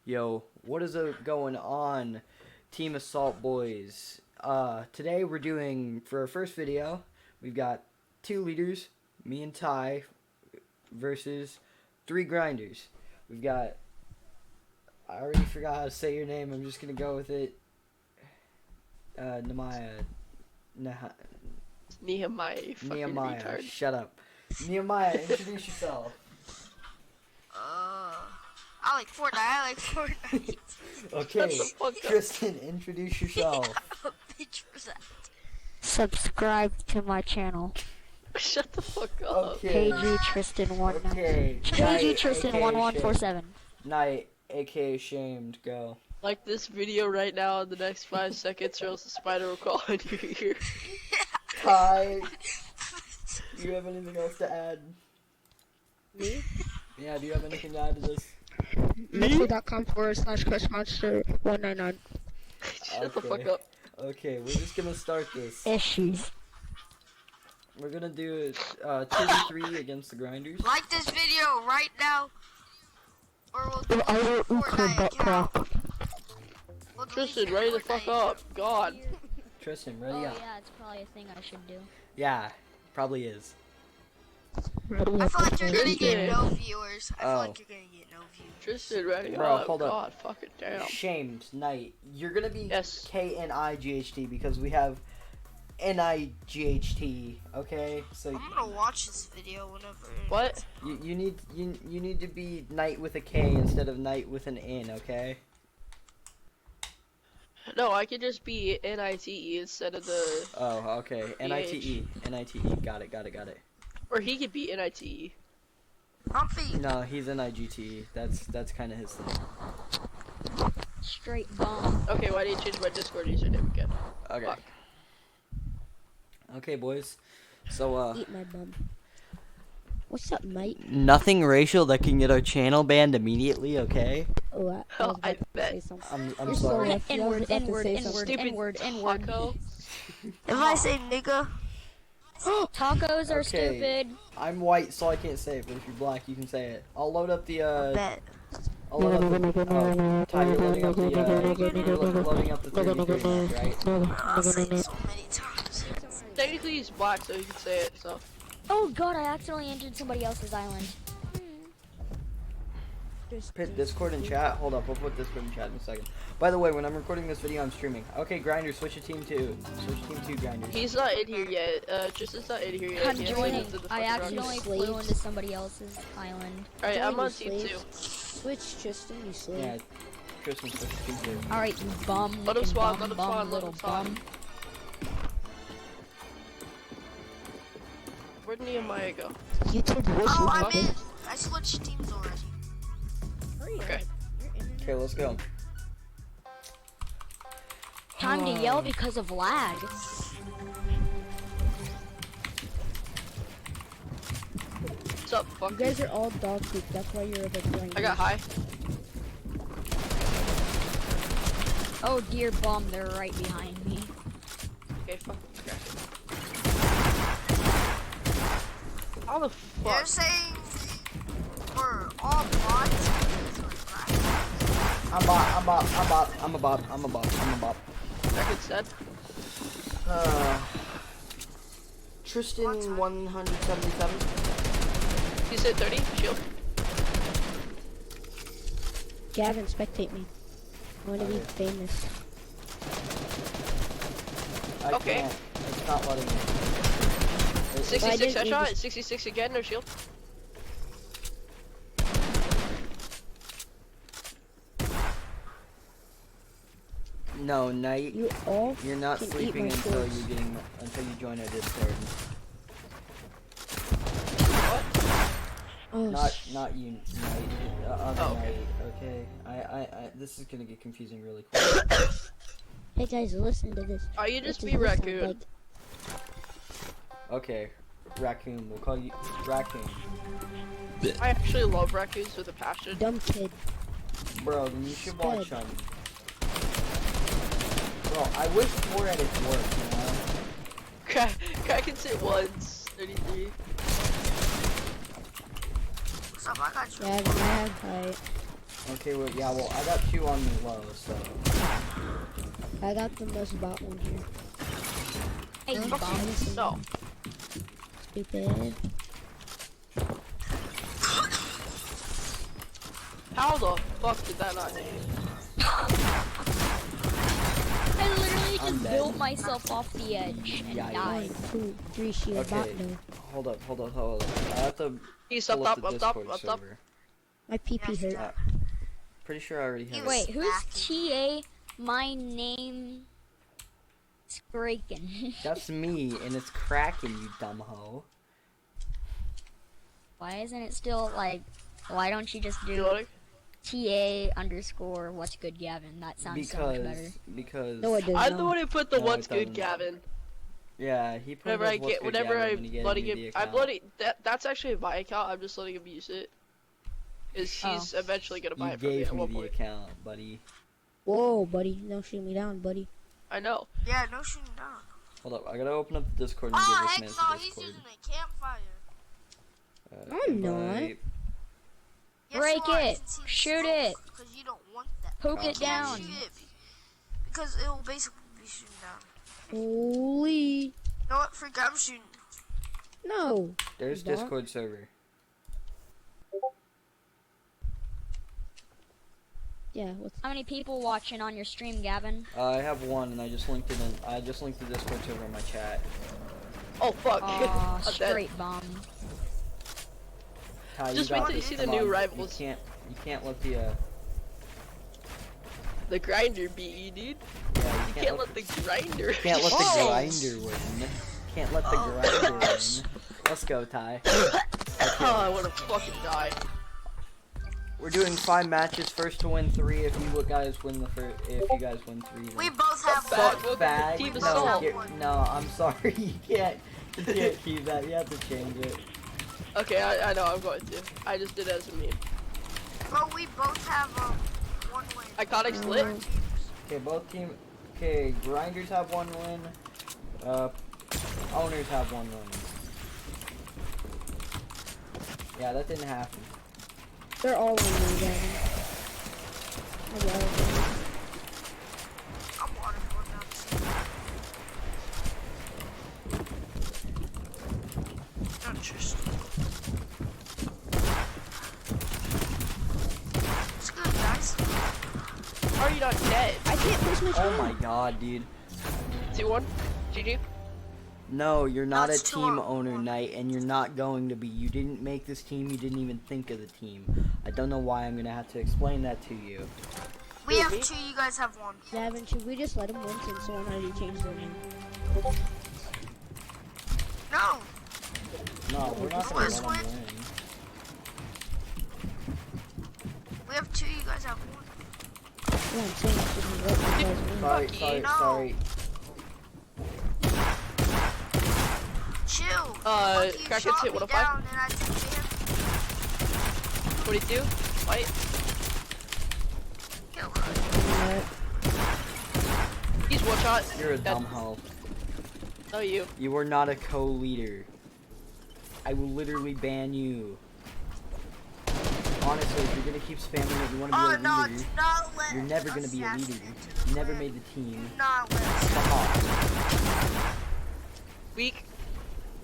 Yo, what is going on, Team Assault Boys? Today we're doing, for our first video, we've got 2 leaders, me and Ty, versus 3 grinders. We've got, I already forgot how to say your name, I'm just gonna go with it. Nehemiah, you fucking Nehemiah, retard. shut up. Nehemiah, introduce yourself. I like Fortnite. I like Fortnite. Okay, Shut the fuck up. Tristan, introduce yourself. Bitch for that. Subscribe to my channel. Shut the fuck up. Okay. KG Tristan 19. Okay. KG Tristan 1147. Night, aka Shamed, go. Like this video right now in the next 5 seconds or else the spider will crawl in your ear. Ty, do you have anything else to add? Me? Yeah, do you have anything to add to this? Mixer.com/CrushMonster199. Shut the Okay. fuck up. Okay, we're just gonna start this. Issues. We're gonna do 2v3 against the grinders. Like this video right now, or we'll delete I your will eat her Fortnite butt account. crack. We'll delete Tristan, your ready the Fortnite fuck up. account. God. Tristan, ready Oh up. yeah, it's probably a thing I should do. Yeah, probably is. I feel like you're gonna Tristan. get no viewers. I feel Oh. like you're gonna get no views. Tristan, ready Bro, up. hold up. God, fuck it down. Shamed, Night, you're gonna be Yes. KNIGHT because we have NIGHT, okay? So I'm gonna watch this video whenever. What? you need to be Night with a K instead of Night with an N, okay? No, I could just be NITE instead of the. Oh, okay. NITE. NITE. Got it. Or he could be NITE. Humpy. No, he's NIGT. That's kind of his thing. Straight bomb. Okay, why did you change my Discord username again? Okay. Fuck. Okay, boys. So Eat my bum. What's up, mate? nothing racial that can get our channel banned immediately, okay? Oh, I Oh, was I about to bet. say something. I'm You're sorry. so left. I was N-word, about to N-word, say N-word, something. Stupid N-word, N-word. fucko. If I say nigga, Tacos are Okay. stupid. I'm white, so I can't say it. But if you're black, you can say it. I'll load up the bet. I'll load up the. Oh, Ty, you're loading up the. You're loading up the 33 map, right? I'll say it so many times. Technically he's black, so he can say it, so. Oh god, I accidentally entered somebody else's island. Put Discord in chat. Hold up, we'll put Discord in chat in a second. By the way, when I'm recording this video, I'm streaming. Okay, Grinders, switch to team 2. Switch to team 2, Grinders. He's not in here yet. Tristan's not in here yet. I'm He hasn't joining. moved to the I fucking accidentally rock. flew into somebody else's island. Alright, I'm on Join team the 2. Switch, Tristan, you slave. Yeah, Tristan, switch to team 2. Alright, you bum. Let him looking spawn, bum, let him bum, spawn, let little him spawn. bum. Where'd Nehemiah go? YouTube voice. Oh, fuck? I'm in. I switched teams already. Okay. Okay, let's go. Time to yell because of lag. What's up, You fuck? guys are all dog poop. That's why you're the brain. I got high. Oh dear bum, they're right behind me. Okay, fuck. Okay. How the You're fuck? saying we're all bots? I'm a bot. Like it said. Tristan 177. He said 30. Shield. Gavin, spectate me. I want to be famous. I Okay. can't. It's not letting me. 66 didn't you headshot. just- 66 again. No shield. No, Night. You all You're not can eat sleeping my until shorts. until you join our Discord. Oh, Not you, Night. Other Oh, okay. Night. Okay. I. This is gonna get confusing really quick. Hey guys, listen to this. Oh, you just This be is listen, raccoon. like, Okay, Raccoon. We'll call you Raccoon. I actually love raccoons with a passion. dumb kid. Bro, then you should watch Good. Bro, I wish 4 edits worked, you know? Crack can sit once. 33. What's up? I got you. Gavin, I have height. Okay, well, yeah, well, I got 2 on the low, so. I got the most bot one here. Hey, Huh? bomb. No. Stupid. How the fuck did that not hit you? I literally I'm just dead. built myself off the edge and Yikes. died. 1, 2, 3 shield bot Okay. though. Hold up. I have to He's pull up up top, the up top, Discord up top. server. My PP hurt. Uh, pretty sure I already have Wait, it. who's TA? My name is Kraken. That's me, and it's cracking, you dumb hoe. Why isn't it still like? Why don't you just You do loading? TA underscore what's good Gavin? That sounds so much better. Because No, it does I'm the not. one who put the No, what's it good, doesn't. Gavin. yeah, he put Whenever I his what's get, good whenever Gavin I when he gave letting me him, the I'm account. letting that's actually my account. I'm just letting him use it. Is he's eventually gonna buy You it from me gave at me one the point. account, buddy. Whoa, buddy. Don't shoot me down, buddy. I know. Yeah, no shooting down. Hold up, I gotta open up the Discord and Oh, give this heck man no, the he's Discord. using a campfire. I'm not. invite. Yes, Break you are, it. since he Shoot smoke, it. Because you don't want that. Poke Oh, it You can't down. shoot it because it will basically be shooting down. Holy. You know what? Freak, I'm shooting. No. There's Bot? Discord server. Yeah, what's How many people watching on your stream, Gavin? I have 1, and I just linked it in. I just linked the Discord server in my chat. Oh fuck. Aw, I'm dead. straight bomb. Ty, you Just wait got till you this. see the Come new on. rivals. You can't let the The grinder beat you, dude. yeah, You can't let the grinder. Can't let the Oh. grinder win. Can't let the grinder win. Let's go, Ty. Oh, I wanna fucking die. We're doing 5 matches. First to win 3. If you guys win the first, if you guys win 3, then We both have Bad. one. Welcome to bag. Team No, Assault. no, I'm sorry. You can't keep that. You have to change it. Okay, I know I'm going to. I just did it as a meme. But we both have one win. Iconic split. Okay, both team. Okay, grinders have 1 win. Owners have 1 win. Yeah, that didn't happen. They're all winning, Gavin. I love them. I'm waterboard now. Interesting. It's good, guys. How are you not dead? I can't push my Oh shot. my god, dude. 2-1. GG. No, you're not a it's too team long. owner, Knight, and you're not going to be. You didn't make this team. You didn't even think of the team. I don't know why I'm gonna have to explain that to you. We have me? 2, you guys have 1. Gavin, should we just let him win since someone already changed their name? No, No, we're not gonna let Let's him win. win. we have 2, you guys have 1. Yeah, I'm saying should we let you guys win? Sorry, Fuck sorry, you. No. sorry. Chill. Uh, Fuck you, Kraken's shot hit me 105. down and I took him. 22. Fight. Kill her. He's one shot. You're a Dead. dumb hoe. No, you. You are not a co-leader. I will literally ban you. Honestly, if you're gonna keep spamming it, you wanna Oh be a no, leader. do not let You're never gonna be a leader. assassin into the You never clan. made the team. Do not let Fuck off. Weak.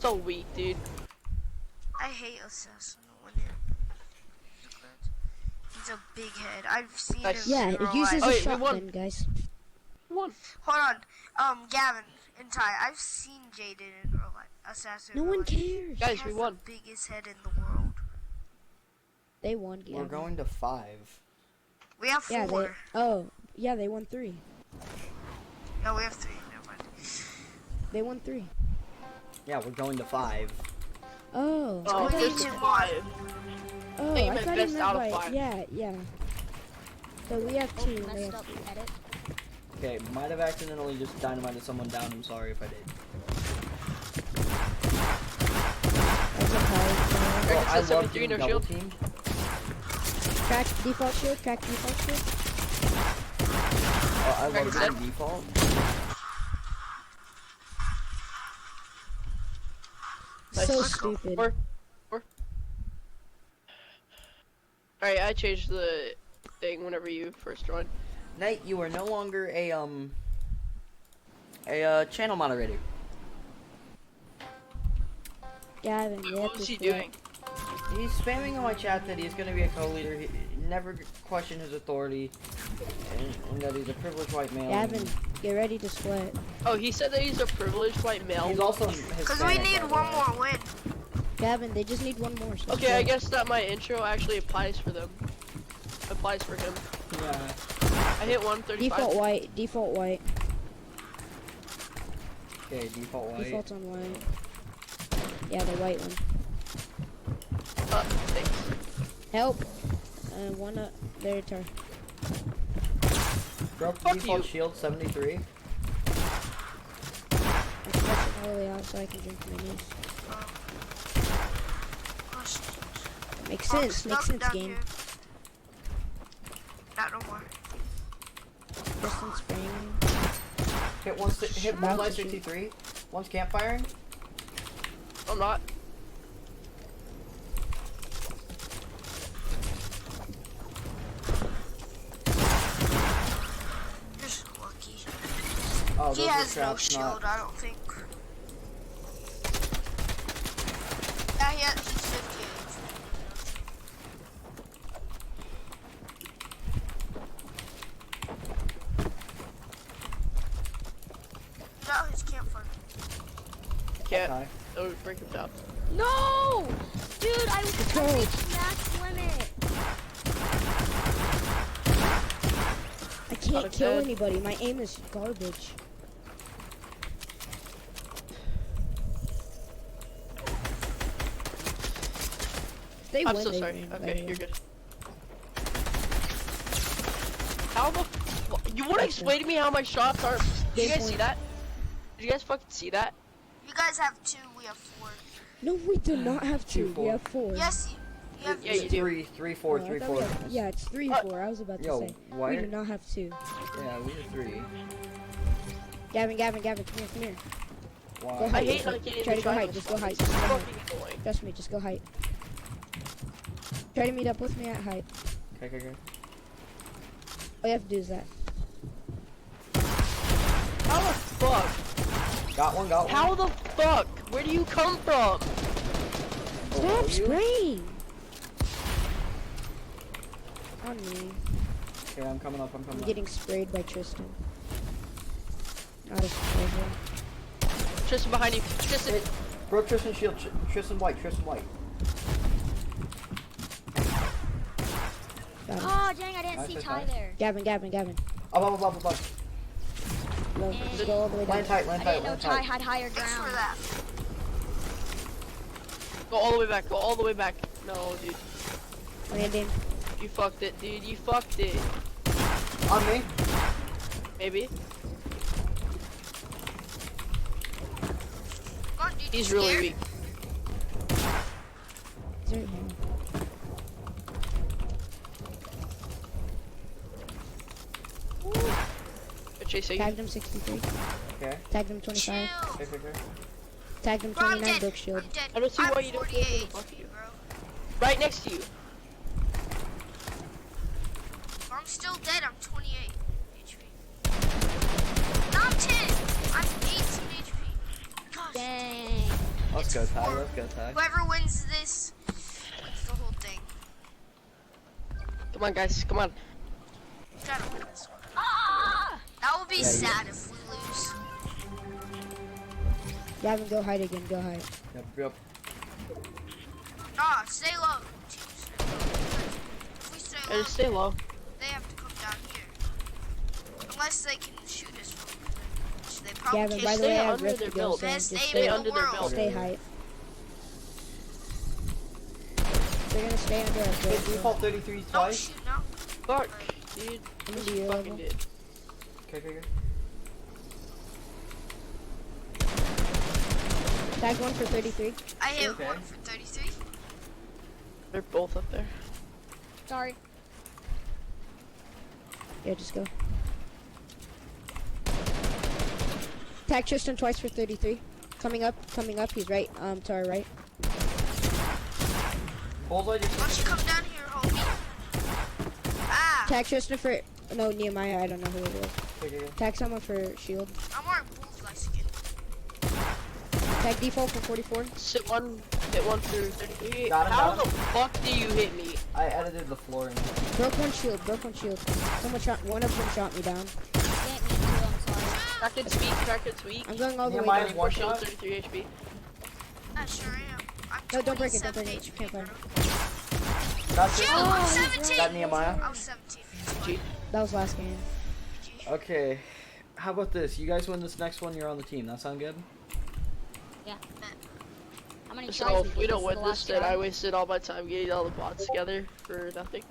So weak, dude. I hate assassin when it he's a big head. I've seen Nice. him. Yeah, in real it uses life. Oh, a wait, we won. shotgun, guys. One. Hold on, Gavin and Ty. I've seen Jaden in real life. Assassin. No in real one life. cares. He Guys, has we won. the biggest head in the world. They won, We're Gavin. going to 5. We have 4. Yeah, they. Oh, yeah, they won 3. No, we have 3. Never mind. They won 3. Yeah, we're going to 5. Oh. Oh, I thought you first meant- to 5. Oh, think you I meant thought you best meant out of like 5. yeah. So we have 2. They Messed have up the edit. Okay, might have accidentally just dynamited someone down. I'm sorry if I did. That's okay. Well, I says love 73, doing no double shield. team. Crack default shield. Crack default shield. Oh, I love Crack doing set. default. Nice. So Let's go. stupid. 4. Alright, I changed the thing whenever you first joined. Knight, you are no longer a channel moderator. Gavin, you have What to was he sweat. doing? He's spamming on my chat that he's gonna be a co-leader. He never questioned his authority, and that he's a privileged white male. Gavin, get ready to sweat. Oh, he said that he's a privileged white male. He's also Hispanic. Because we need by the one way. more win. Gavin, they just need one more. So Okay, I sweat. guess that my intro actually applies for them. Applies for him. Yeah. I hit 135. Default white. Default white. Okay, default white. Default's on white. Yeah, the white one. Thanks. Help. One up. There, tar. Broke Fuck default you. shield 73. I'm stretching all the way out so I can drink minis. Oh, shit. Makes I'm sense. stuck Makes sense, down game. here. Not no more. Distance spring. Hit About bullseye to shoot. 63. One's campfiring. I'm not. You're so lucky. Oh, He those are has no traps, shield, not. I don't think. Yeah, he's 58. No, his campfire. Can't. Okay. That would break him down. No! Dude, I go. reached max limit. I can't Not a kill bad- anybody. My aim is garbage. They I'm win, so they sorry. win, by Okay, the you're way. good. How the you wanna explain to me how my shots are? Did you Game guys see point. that? Did you guys fucking see that? You guys have 2, we have 4. No, we do not have two. We 4. have four. Yes, you have Yeah, you do. 3, 4, Oh, I 3, thought we 4. had- yeah, it's 3, Uh, 4. I was about to Yo, say. why? We do not have two. Yeah, we have 3. Gavin, come here, come here. Go Why? I height. hate not getting Try the to go height. triangle Just go spot. height. It's Just go height. fucking annoying. Trust me, just go height. Try to meet up with me at height. Okay. All you have to do is that. How the fuck? Got one. How the fuck? Where do you come from? Below Stop you? spraying! On me. Okay, I'm coming up. I'm getting sprayed by Tristan. Not a sprayer. Tristan behind you. Tristan. Wait, broke Tristan shield. Tristan white. Got him. Oh, dang, I didn't Nice, see nice, Ty nice. there. Gavin. Above. No, just go all the way down. Land tight. I didn't know Ty had higher Thanks for ground. that. Go all the way back. Go all the way back. No, dude. Landing. You fucked it, dude. You fucked it. On me. Maybe. Come on, dude. He's you really scared? weak. He's right here. They're chasing. Tagged him 63. Okay. Tagged him 25. Chill. Okay. Tagged him Bro, I'm 29. dead. Broke shield. I'm dead. I don't see I'm why you don't go for the 48 bucket. HP, bro. Right next to you. I'm still dead. I'm 28 HP. No, I'm 10. I'm 18 HP. Gosh. Dang. Let's go, Ty. four. Let's go, Ty. Whoever wins this wins the whole thing. Come on, guys. Come on. I'm trying to win this one. Ah! That would be Yeah, sad if we lose. Gavin, go hide again. Go hide. Yep. Nah, stay low. Teams. If we stay I low, just stay low. they have to come down here. Unless they can shoot us from which they probably Gavin, can't. by the Stay way, I under ripped their the ghost. build. So Best just aim stay in under the their world. belt. stay height. They're gonna stay under our Hit build. default 33 Don't twice. shoot now. Fuck, dude. I'm Just into your fucking level. did. Okay. Tag one for 33. I hit Okay. one for 33. They're both up there. Sorry. Yeah, just go. Tag Tristan twice for 33. Coming up. He's right. To our right. Bullseye Why don't you just. come down here, homie? Ah, Tag Tristan for no Nehemiah. I don't know who it is. Okay. Tag someone for shield. I'm wearing bullseye skin. Tag default for 44. Sit one, hit one through 33. Got him, How got the fuck do you hit me? I edited the floor in. Broke one shield. Broke one shield. Someone shot. One of them shot me down. Can't me too, I'm sorry. Kraken's weak. I'm going all the way Nehemiah's down. one Shield shot. 33 HP. I sure am. I'm No, don't break it. 27 Don't break it. You can't HP, find bro. it. That's Shoot, it. I'm he's 17. Got Nehemiah. I was 17. That was last game. Okay. How about this? You guys win this next one, you're on the team. That sound good? How many So tries if we did don't this win the this, last then try? I wasted all my time getting all the bots together for nothing.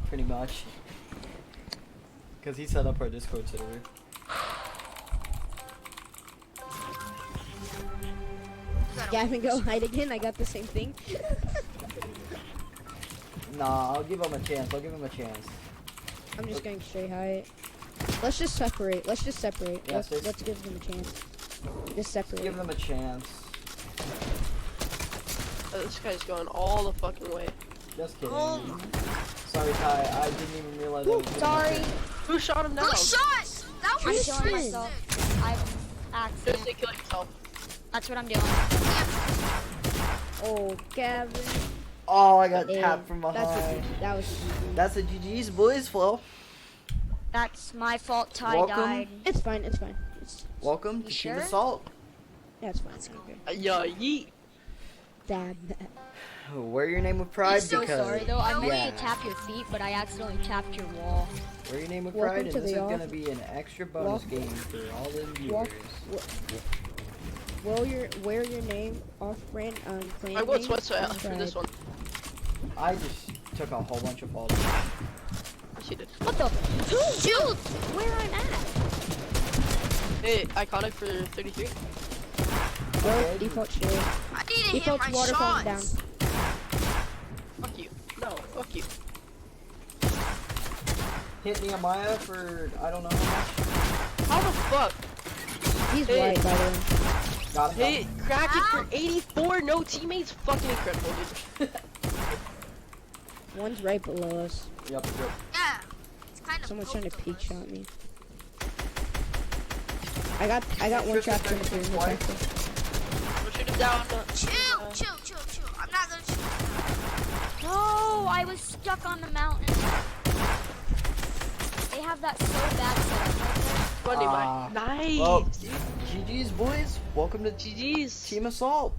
Pretty much. Because he set up our Discord server. Gavin, go hide again. I got the same thing. Nah, I'll give him a chance. I'll give him a chance. I'm just going straight hide. Let's just separate. Let's just separate. Yeah, sis. Let's give them a chance. Just separate. Give them a chance. Oh, this guy's going all the fucking way. Just kidding. Oh. Sorry, Ty. I didn't even realize I was giving him a Sorry. chance. Who shot him down? Who shot? That I'm was killing Tristan. myself. I've accident. Tristan, kill yourself. That's what I'm doing. Oh, Gavin. Oh, I got Yeah, tapped from That's behind. a, that was a GG. That's a GG's, boys, Flo. That's my fault. Ty Welcome. died. It's fine. It's fine. Welcome You to Team sure? Assault. Yeah, it's fine. It's okay. Yeah, yeet. Dad. Wear your name with pride so So because sorry though. I meant yeah. to tap your feet, but I accidentally tapped your wall. Wear your name with Welcome pride, and to this is the gonna off- be an extra bonus Walk- game for all the Walk- viewers. Wear your name off brand on clan I want name sweat and for this pride. one. I just took a whole bunch of falls. She did. What the? Shoot! Where I'm at? Hey, iconic for 33. Bro, Okay. default shield. I need to hit Default my water falling down. shots. Fuck you. No, fuck you. Hit Nehemiah for I don't know how much. How the fuck? He's Hey. white, by the way. Got him. Hey, Kraken for 84, no teammates. Fucking incredible, dude. One's right below us. Yep, yep. Yeah. It's kind of Someone's trying to poked peek us. shot me. I got one Tristan, trap in the Tristan, room. white. We'll shoot him down. Chill. I'm not gonna shoot. No, I was stuck on the mountain. They have that so bad set up right Funny, Ah. man. Nice. Well, dude. GG's, boys. Welcome to GG's. Team Assault.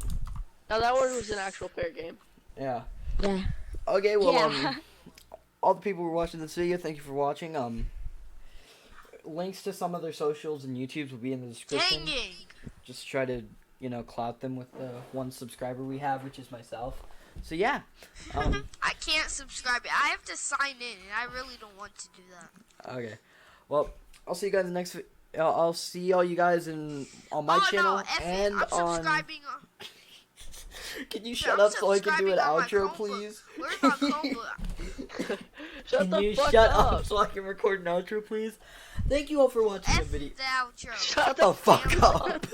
Now that one was an actual fair game. Yeah. Yeah. Okay, well, Yeah. all the people who are watching this video, thank you for watching. Links to some of their socials and YouTubes will be in the description. Dang. Just try to, clout them with the one subscriber we have, which is myself. So yeah. I can't subscribe. I have to sign in, and I really don't want to do that. Okay. Well, I'll see you guys in the next. I'll see all you guys on my channel no, F it. and I'm on. subscribing on. Can you Yeah, shut I'm up so I can do an subscribing on my outro, Chromebook. please? Where's my Chromebook? Shut Can the you fuck shut up. up so I can record an outro, please? Thank you all for watching the F the video. outro. Shut the fuck up.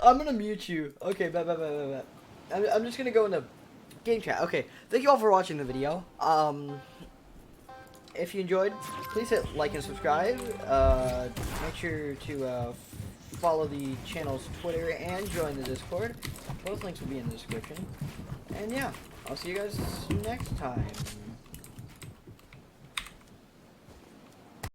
I'm gonna mute you. Okay, bye. I'm just gonna go into game chat. Okay, thank you all for watching the video. If you enjoyed, please hit like and subscribe. Make sure to follow the channel's Twitter and join the Discord. Both links will be in the description. And yeah, I'll see you guys next time.